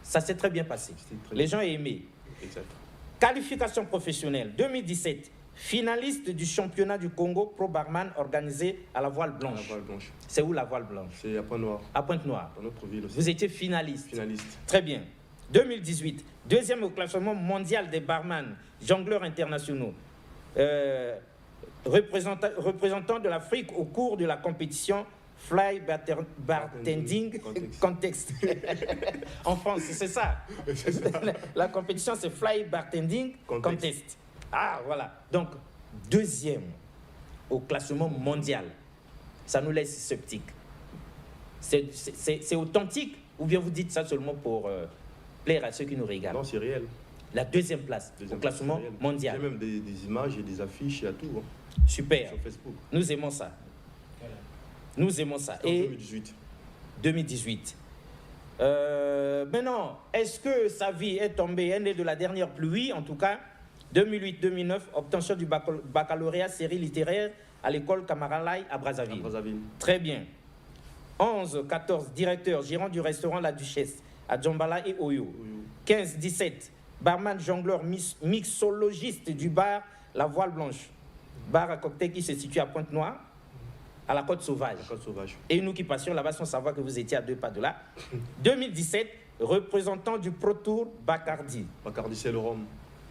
Ça s'est très bien passé. Les gens ont aimé. Exact. Qualification professionnelle, 2017. Finaliste du championnat du Congo Pro Barman organisé à la Voile Blanche. La Voile Blanche. C'est où la Voile Blanche? C'est à Pointe-Noire. À Pointe-Noire. Dans notre ville aussi. Vous étiez finaliste. Finaliste. Très bien. 2018, deuxième au classement mondial des barman, jongleurs internationaux. représentant de l'Afrique au cours de la compétition Fly Bartending Contest. En France, c'est ça. La compétition, c'est Fly Bartending Contest. Ah, voilà. Donc, deuxième au classement mondial. Ça nous laisse sceptiques. C'est authentique ou bien vous dites ça seulement pour plaire à ceux qui nous regardent? Non, c'est réel. La deuxième place au classement mondial. Il y a même des images et des affiches, il y a tout. Hein, super. sur Facebook. Nous aimons ça. Voilà. Nous aimons ça. Et 2018. 2018. Maintenant, est-ce que sa vie est tombée? Elle est de la dernière pluie, en tout cas. 2008-2009, obtention du baccalauréat série littéraire à l'école Camaralai à Brazzaville. Très bien. 11-14, directeur, gérant du restaurant La Duchesse à Djambala et Oyo. 15-17, barman, jongleur, mixologiste du bar La Voile Blanche. Bar à cocktail qui se situe à Pointe-Noire, à la Côte Sauvage. Et nous qui passions là-bas sans savoir que vous étiez à 2 pas de là. 2017, représentant du Pro Tour Bacardi. Bacardi, c'est le rhum.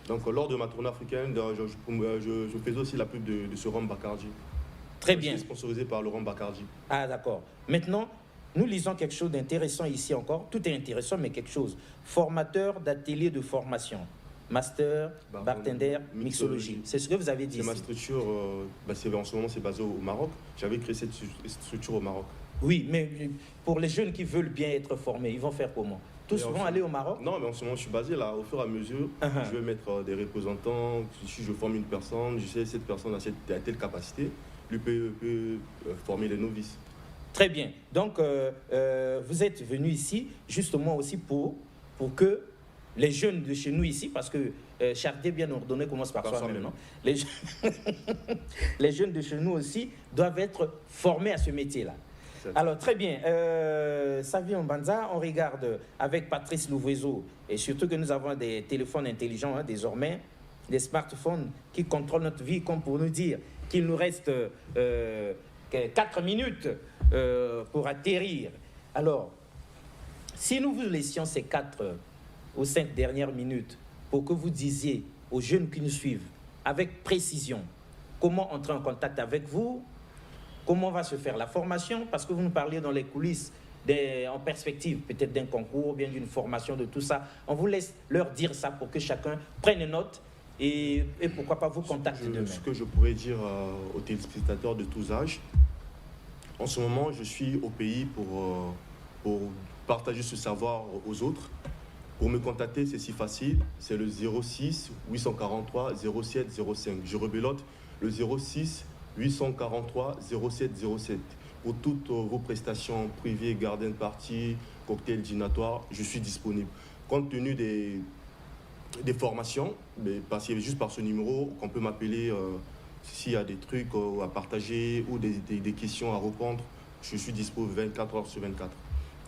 Donc, lors de ma tournée africaine, je faisais aussi la pub de ce rhum Bacardi. Très bien. Sponsorisé par le rhum Bacardi. Ah, d'accord. Maintenant, nous lisons quelque chose d'intéressant ici encore. Tout est intéressant, mais quelque chose. Formateur d'atelier de formation. Master, bartender, mixologie. C'est ce que vous avez dit. C'est ma structure, en ce moment, c'est basé au Maroc. J'avais créé cette structure au Maroc. Oui, mais pour les jeunes qui veulent bien être formés, ils vont faire comment? Tous vont aller au Maroc? Non, mais en ce moment, je suis basé là. Au fur et à mesure, je vais mettre des représentants. Si je forme une personne, je sais cette personne a telle capacité, lui peut former les novices. Très bien. Donc, vous êtes venu ici justement aussi pour que les jeunes de chez nous ici, parce que Charité bien ordonné commence par soi-même, non? Les jeunes de chez nous aussi doivent être formés à ce métier-là. Alors, très bien. Savi Mbanza, on regarde avec Patrice Louvezo, et surtout que nous avons des téléphones intelligents désormais, des smartphones qui contrôlent notre vie, comme pour nous dire qu'il nous reste 4 minutes pour atterrir. Alors, si nous vous laissions ces 4 ou 5 dernières minutes pour que vous disiez aux jeunes qui nous suivent avec précision comment entrer en contact avec vous, comment va se faire la formation, parce que vous nous parliez dans les coulisses, en perspective peut-être d'un concours, bien d'une formation, de tout ça. On vous laisse leur dire ça pour que chacun prenne note et pourquoi pas vous contacter demain. Ce que je pourrais dire aux téléspectateurs de tous âges, en ce moment, je suis au pays pour partager ce savoir aux autres. Pour me contacter, c'est si facile, c'est le 06 843 07 05. Je rebelote, le 06 843 07 07. Pour toutes vos prestations privées, garden party, cocktail dînatoire, je suis disponible. Compte tenu des formations, c'est juste par ce numéro qu'on peut m'appeler s'il y a des trucs à partager ou des questions à répondre. Je suis disponible 24 heures sur 24.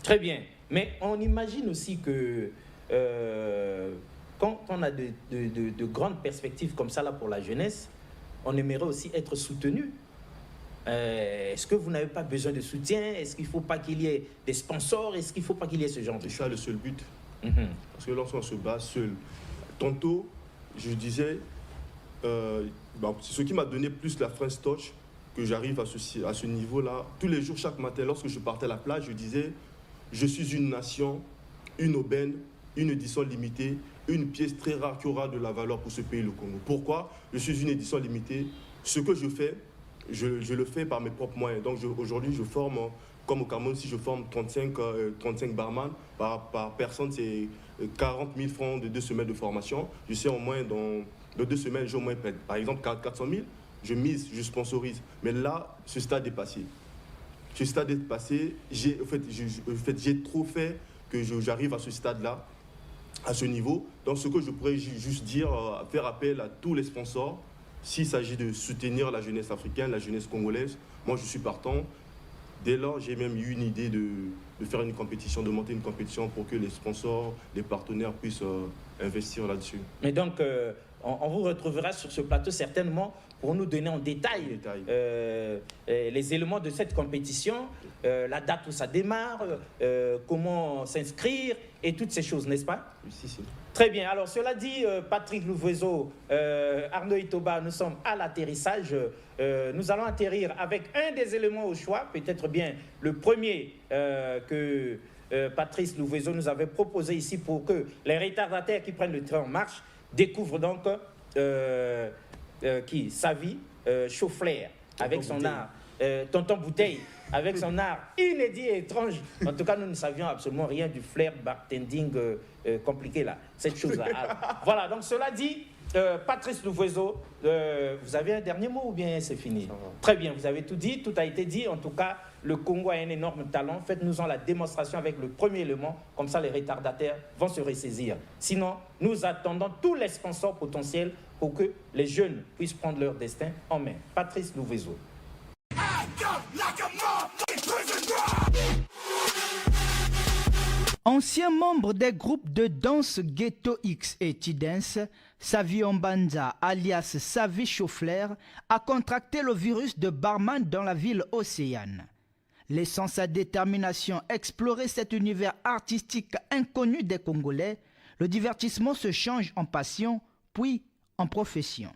Très bien. Mais on imagine aussi que quand on a de grandes perspectives comme ça là pour la jeunesse, on aimerait aussi être soutenu. Est-ce que vous n'avez pas besoin de soutien? Est-ce qu'il ne faut pas qu'il y ait des sponsors? Est-ce qu'il ne faut pas qu'il y ait ce genre de choses? C'est ça le seul but. Parce que lorsqu'on se bat seul, tantôt, je disais, c'est ce qui m'a donné plus la French Touch, que j'arrive à ce niveau-là. Tous les jours, chaque matin, lorsque je partais à la plage, je disais, je suis une nation, une aubaine, une édition limitée, une pièce très rare qui aura de la valeur pour ce pays, le Congo. Pourquoi? Je suis une édition limitée. Ce que je fais, je le fais par mes propres moyens. Donc aujourd'hui, je forme, comme au Cameroun, si je forme 35 barman, par personne, c'est 40 000 francs de 2 semaines de formation. Je sais au moins, dans 2 semaines, j'ai au moins, par exemple, 400 000, je mise, je sponsorise. Mais là, ce stade est passé. Ce stade est passé, j'ai trop fait que j'arrive à ce stade-là, à ce niveau. Donc ce que je pourrais juste dire, faire appel à tous les sponsors, s'il s'agit de soutenir la jeunesse africaine, la jeunesse congolaise, moi je suis partant. Dès lors, j'ai même eu une idée de faire une compétition, de monter une compétition pour que les sponsors, les partenaires puissent investir là-dessus. Mais donc, on vous retrouvera sur ce plateau certainement pour nous donner en détail les éléments de cette compétition, la date où ça démarre, comment s'inscrire et toutes ces choses, n'est-ce pas? Oui, si. Très bien. Alors, cela dit, Patrick Louvezo, Arnaud Itoba, nous sommes à l'atterrissage. Nous allons atterrir avec un des éléments au choix, peut-être bien le premier que Patrice Louvezo nous avait proposé ici pour que les retardataires qui prennent le train en marche découvrent donc Savi Chauffleur, avec son art, Tonton Bouteille, avec son art inédit et étrange. En tout cas, nous ne savions absolument rien du flair bartending compliqué là, cette chose-là. Voilà, donc cela dit, Patrice Louvezo, vous avez un dernier mot ou bien c'est fini? Très bien, vous avez tout dit, tout a été dit. En tout cas, le Congo a un énorme talent. Faites-nous-en la démonstration avec le premier élément. Comme ça, les retardataires vont se ressaisir. Sinon, nous attendons tous les sponsors potentiels pour que les jeunes puissent prendre leur destin en main. Patrice Louvezo. Ancien membre des groupes de danse Ghetto X et T-Dance, Savi Ombanza, alias Savi Chauffleur, a contracté le virus de barman dans la ville océane. Laissant sa détermination explorer cet univers artistique inconnu des Congolais, le divertissement se change en passion, puis en profession.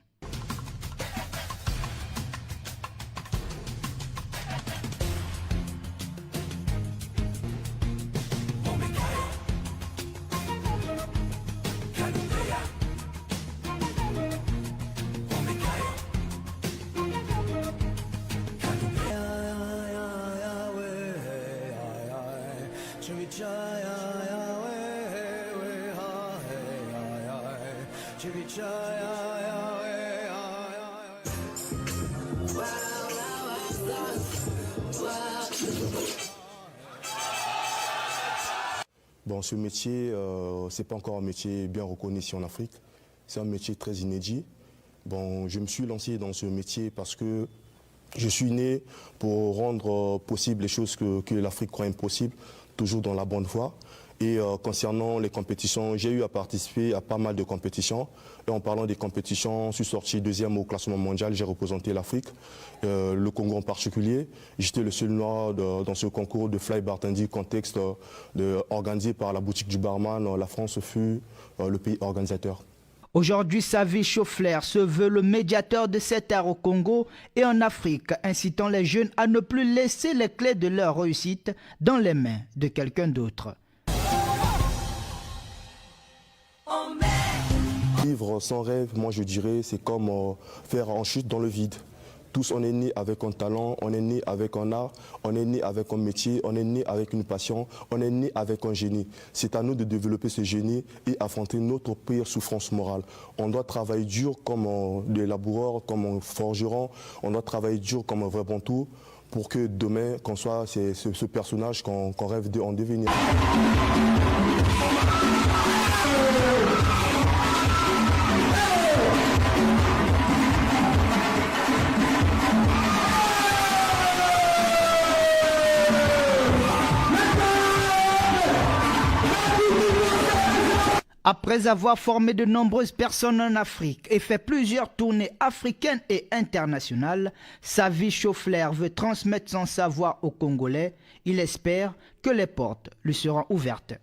Bon, ce métier, ce n'est pas encore un métier bien reconnu ici en Afrique. C'est un métier très inédit. Bon, je me suis lancé dans ce métier parce que je suis né pour rendre possible les choses que l'Afrique croit impossibles, toujours dans la bonne voie. Et concernant les compétitions, j'ai eu à participer à pas mal de compétitions. Et en parlant des compétitions, je suis sorti deuxième au classement mondial, j'ai représenté l'Afrique, le Congo en particulier. J'étais le seul noir dans ce concours de fly bartending contexte organisé par la boutique du barman. La France fut le pays organisateur. Aujourd'hui, Savi Chauffleur se veut le médiateur de cet art au Congo et en Afrique, incitant les jeunes à ne plus laisser les clés de leur réussite dans les mains de quelqu'un d'autre. Vivre sans rêve, moi je dirais, c'est comme faire en chute dans le vide. Tous, on est né avec un talent, on est né avec un art, on est né avec un métier, on est né avec une passion, on est né avec un génie. C'est à nous de développer ce génie et affronter notre pire souffrance morale. On doit travailler dur comme des laboureurs, comme un forgeron, on doit travailler dur comme un vrai bantou pour que demain, qu'on soit ce personnage qu'on rêve d'en devenir. Après avoir formé de nombreuses personnes en Afrique et fait plusieurs tournées africaines et internationales, Savi Chauffleur veut transmettre son savoir aux Congolais. Il espère que les portes lui seront ouvertes.